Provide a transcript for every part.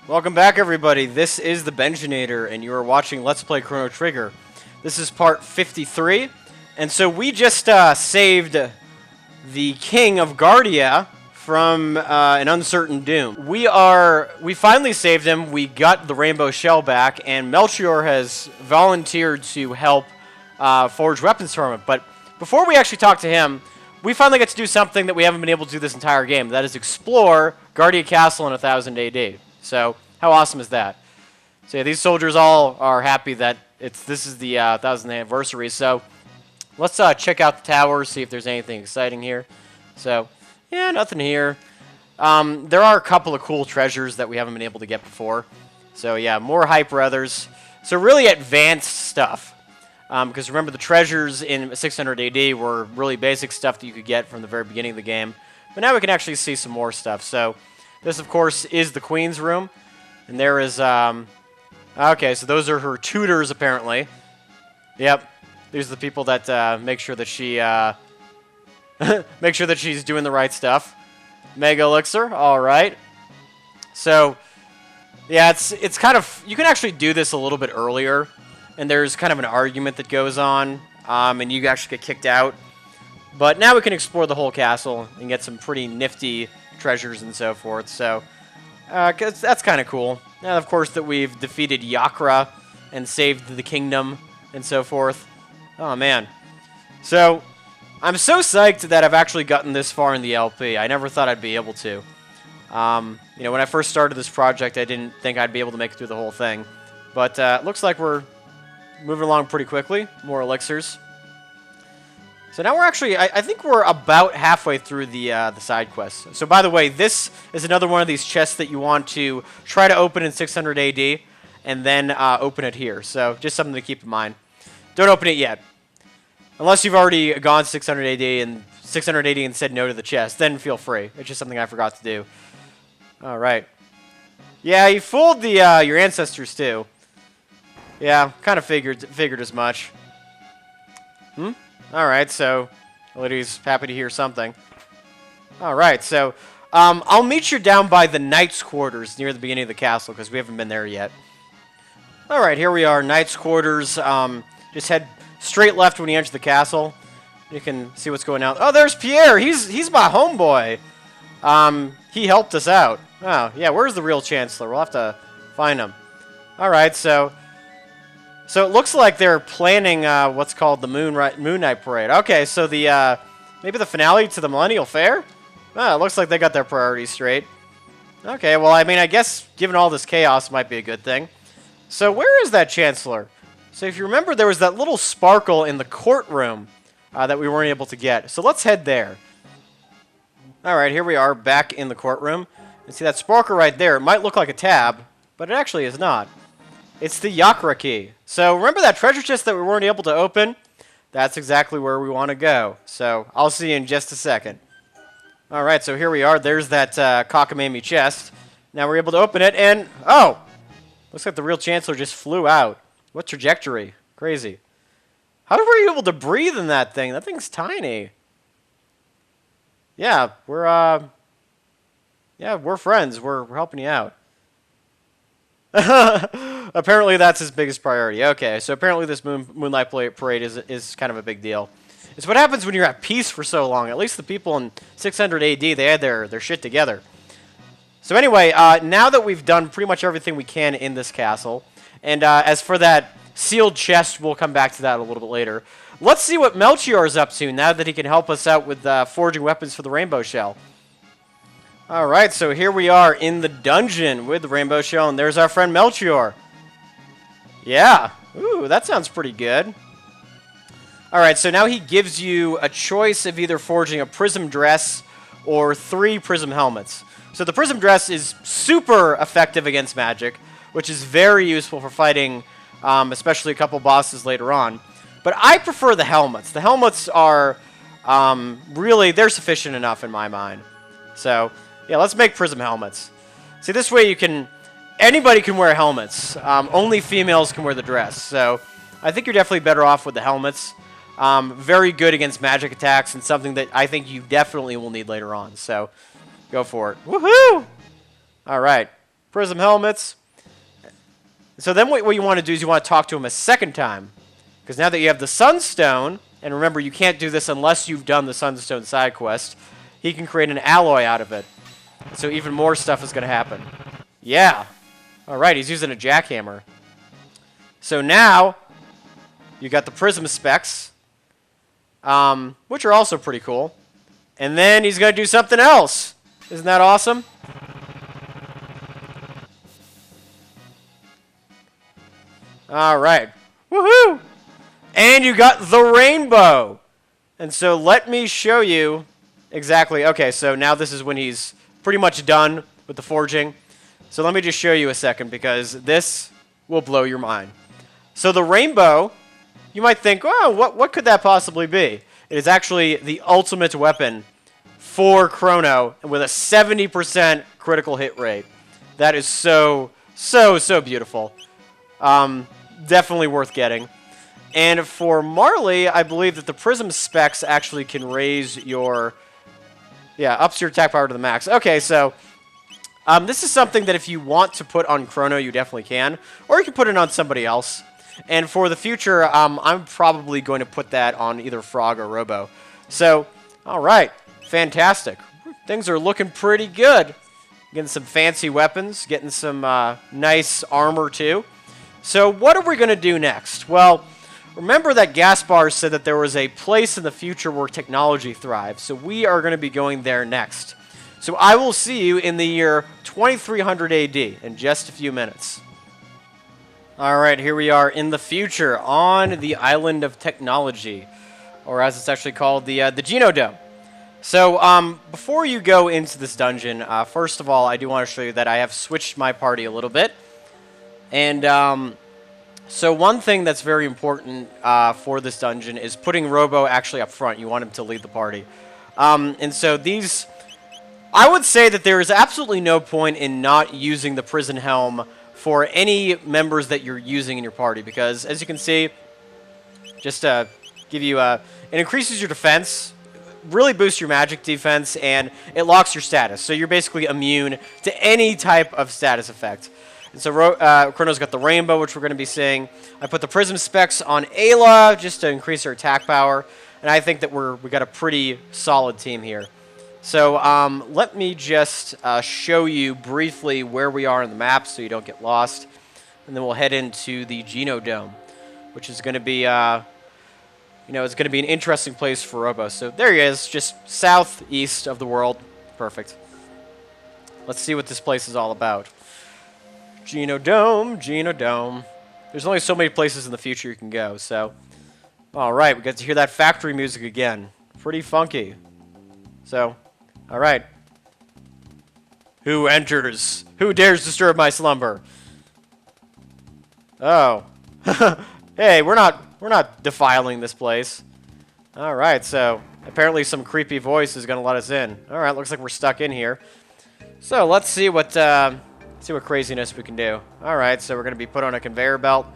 Welcome back, everybody. This is the Benjinator, and you are watching Let's Play Chrono Trigger. This is part 53, and so we just saved the King of Guardia from an uncertain doom. We finally saved him. We got the Rainbow Shell back, and Melchior has volunteered to help forge weapons from him. But before we actually talk to him, we finally get to do something that we haven't been able to do this entire game. That is explore Guardia Castle in 1000 AD. So, how awesome is that? So yeah, these soldiers all are happy that this is the 1000th anniversary. So, let's check out the tower, see if there's anything exciting here. So, yeah, nothing here. There are a couple of cool treasures that we haven't been able to get before. So yeah, more Hype Brothers. So really advanced stuff. Because remember, the treasures in 600 AD were really basic stuff that you could get from the very beginning of the game. But now we can actually see some more stuff. So this, of course, is the Queen's room. And there is, okay, so those are her tutors, apparently. Yep. These are the people that make sure that she, make sure that she's doing the right stuff. Mega Elixir, all right. So, yeah, it's kind of, you can actually do this a little bit earlier. And there's kind of an argument that goes on, and you actually get kicked out. But now we can explore the whole castle and get some pretty nifty treasures and so forth. So, 'cause that's kind of cool. Now, of course, that we've defeated Yakra and saved the kingdom and so forth. Oh, man. So, I'm so psyched that I've actually gotten this far in the LP. I never thought I'd be able to. You know, when I first started this project, I didn't think I'd be able to make it through the whole thing. But it looks like we're moving along pretty quickly. More elixirs. So now we're actually, I think we're about halfway through the side quests. So by the way, this is another one of these chests that you want to try to open in 600 AD and then open it here. So just something to keep in mind. Don't open it yet. Unless you've already gone 600 AD and said no to the chest, then feel free. It's just something I forgot to do. All right. Yeah, you fooled the your ancestors too. Yeah, kind of figured as much. All right, so lady's happy to hear something. All right, so I'll meet you down by the Knight's Quarters near the beginning of the castle because we haven't been there yet. All right, here we are, Knight's Quarters. Just head straight left when you enter the castle. You can see what's going on. Oh, there's Pierre. He's my homeboy. He helped us out. Oh, yeah. Where's the real Chancellor? We'll have to find him. All right, so it looks like they're planning what's called the Moon Night Parade. Okay, so the maybe the finale to the Millennial Fair. Oh, it looks like they got their priorities straight. Okay, well, I mean, I guess given all this chaos, might be a good thing. So where is that Chancellor? So if you remember, there was that little sparkle in the courtroom that we weren't able to get. So let's head there. All right, here we are back in the courtroom. And see that sparkle right there? It might look like a tab, but it actually is not. It's the Yakra key. So remember that treasure chest that we weren't able to open? That's exactly where we want to go. So I'll see you in just a second. All right, so here we are. There's that cockamamie chest. Now we're able to open it, and oh! Looks like the real Chancellor just flew out. What trajectory? Crazy. How were you able to breathe in that thing? That thing's tiny. Yeah, we're friends. We're helping you out. Apparently that's his biggest priority. Okay, so apparently this Moonlight Parade is kind of a big deal. It's what happens when you're at peace for so long. At least the people in 600 AD, they had their shit together. So anyway, now that we've done pretty much everything we can in this castle, and as for that sealed chest, we'll come back to that a little bit later. Let's see what Melchior is up to now that he can help us out with forging weapons for the Rainbow Shell. Alright, so here we are in the dungeon with the Rainbow Shell, and there's our friend Melchior. Yeah, ooh, that sounds pretty good. Alright, so now he gives you a choice of either forging a prism dress or 3 prism helmets. So the prism dress is super effective against magic, which is very useful for fighting, especially a couple bosses later on. But I prefer the helmets. The helmets are, really, they're sufficient enough in my mind. So, yeah, let's make prism helmets. See, this way anybody can wear helmets. Only females can wear the dress. So, I think you're definitely better off with the helmets. Very good against magic attacks and something that I think you definitely will need later on. So, go for it. Woohoo! All right. Prism helmets. So then what you want to do is you want to talk to him a second time. Because now that you have the Sunstone, and remember you can't do this unless you've done the Sunstone side quest, he can create an alloy out of it. So even more stuff is going to happen. Yeah. Alright, he's using a jackhammer. So now, you got the prism specs, which are also pretty cool. And then he's going to do something else. Isn't that awesome? Alright. Woohoo! And you got the rainbow! And so let me show you exactly. Okay, so now this is when he's pretty much done with the forging. So let me just show you a second because this will blow your mind. So the rainbow, you might think, oh, what could that possibly be? It is actually the ultimate weapon for Chrono with a 70% critical hit rate. That is so beautiful. Definitely worth getting. And for Marley, I believe that the prism specs actually can raise your... Yeah, ups your attack power to the max. Okay, so... this is something that if you want to put on Chrono, you definitely can. Or you can put it on somebody else. And for the future, I'm probably going to put that on either Frog or Robo. So, alright. Fantastic. Things are looking pretty good. Getting some fancy weapons. Getting some nice armor, too. So, what are we going to do next? Well, remember that Gaspar said that there was a place in the future where technology thrives. So, we are going to be going there next. So I will see you in the year 2300 AD in just a few minutes. Alright, here we are in the future on the Island of Technology. Or as it's actually called, the Genodome. So, before you go into this dungeon, first of all, I do want to show you that I have switched my party a little bit. And, so one thing that's very important for this dungeon is putting Robo actually up front. You want him to lead the party. And so these... I would say that there is absolutely no point in not using the Prison Helm for any members that you're using in your party, because, as you can see, just to give you it increases your defense, really boosts your magic defense, and it locks your status. So you're basically immune to any type of status effect. And so Chrono's got the rainbow, which we're going to be seeing. I put the prism specs on Ayla just to increase her attack power, and I think that we got a pretty solid team here. So let me just show you briefly where we are on the map so you don't get lost. And then we'll head into the Genodome, which is going to be, it's going to be an interesting place for Robo. So there he is, just southeast of the world. Perfect. Let's see what this place is all about. Genodome, Genodome. There's only so many places in the future you can go, so... Alright, we get to hear that factory music again. Pretty funky. So... Alright. Who enters? Who dares disturb my slumber? Oh. Hey, we're not defiling this place. Alright, so apparently some creepy voice is gonna let us in. Alright, looks like we're stuck in here. So let's see what craziness we can do. Alright, so we're gonna be put on a conveyor belt.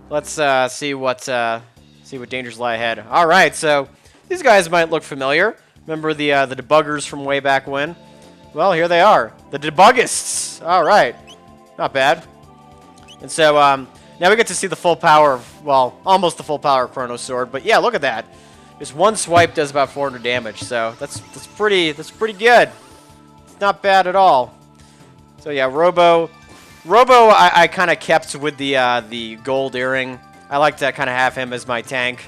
Let's see what dangers lie ahead. Alright, so these guys might look familiar. Remember the debuggers from way back when? Well, here they are. The debuggists. All right. Not bad. And so now we get to see the full power of, well, almost the full power of Chrono's sword. But yeah, look at that. Just one swipe does about 400 damage. So that's pretty good. It's not bad at all. So yeah, Robo I kind of kept with the gold earring. I like to kind of have him as my tank.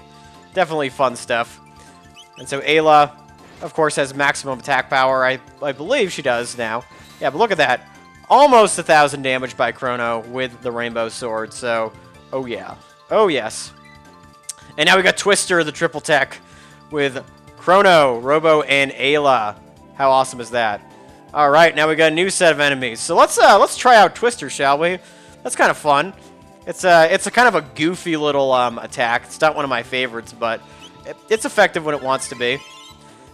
Definitely fun stuff. And so Ayla, of course, has maximum attack power. I believe she does now. Yeah, but look at that. Almost 1,000 damage by Chrono with the rainbow sword. So, oh yeah. Oh yes. And now we got Twister, the triple tech, with Chrono, Robo, and Ayla. How awesome is that? All right, now we got a new set of enemies. So let's try out Twister, shall we? That's kind of fun. It's a kind of a goofy little attack. It's not one of my favorites, but it's effective when it wants to be.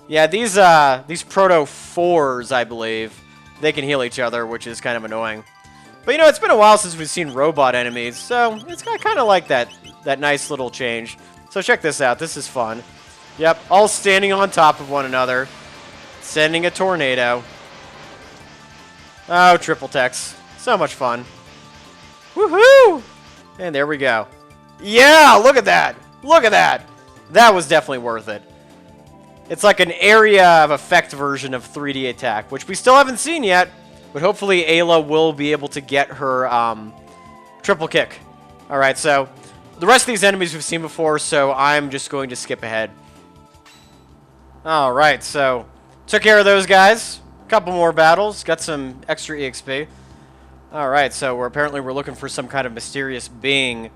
Yeah, these Proto 4s, I believe, they can heal each other, which is kind of annoying. But, you know, it's been a while since we've seen robot enemies, so it's kind of like that nice little change. So check this out. This is fun. Yep, all standing on top of one another, sending a tornado. Oh, triple techs. So much fun. Woohoo! And there we go. Yeah, look at that. Look at that. That was definitely worth it. It's like an area of effect version of 3D attack, which we still haven't seen yet, but hopefully Ayla will be able to get her triple kick. Alright, so the rest of these enemies we've seen before, so I'm just going to skip ahead. Alright, so took care of those guys. Couple more battles, got some extra EXP. Alright, so we're looking for some kind of mysterious being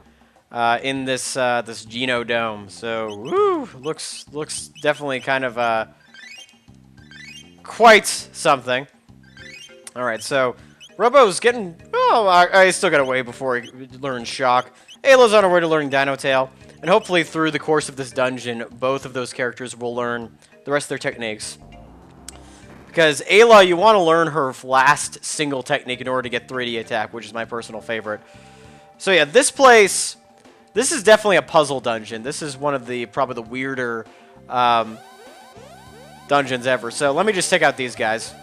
in this this Geno Dome. So, woo, looks definitely kind of quite something. Alright, so Robo's getting... Oh, I still gotta wait before he learns Shock. Ayla's on her way to learning Dino Tail. And hopefully through the course of this dungeon, both of those characters will learn the rest of their techniques. Because Ayla, you want to learn her last single technique in order to get 3D attack, which is my personal favorite. So yeah, this place, this is definitely a puzzle dungeon. This is one of the, probably the weirder dungeons ever. So let me just take out these guys.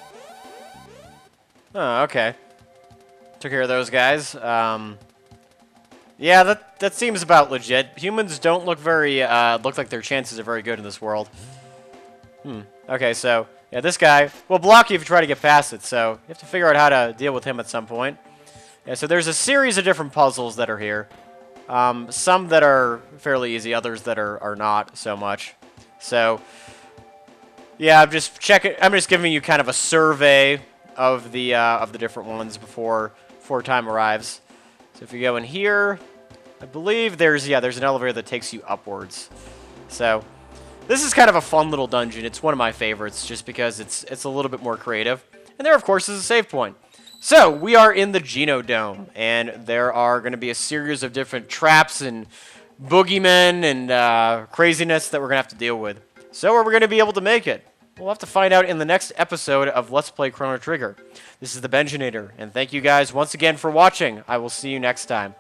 Oh, okay. Took care of those guys. Yeah, that seems about legit. Humans don't look very, look like their chances are very good in this world. Okay, so... Yeah, this guy will block you if you try to get past it, so you have to figure out how to deal with him at some point. Yeah, so there's a series of different puzzles that are here. Some that are fairly easy, others that are not so much. So, yeah, I'm just giving you kind of a survey of the different ones before time arrives. So if you go in here, I believe there's an elevator that takes you upwards. So... This is kind of a fun little dungeon. It's one of my favorites just because it's a little bit more creative. And there, of course, is a save point. So, we are in the Geno Dome, and there are going to be a series of different traps and boogeymen and craziness that we're going to have to deal with. So, are we going to be able to make it? We'll have to find out in the next episode of Let's Play Chrono Trigger. This is the Benjinator, and thank you guys once again for watching. I will see you next time.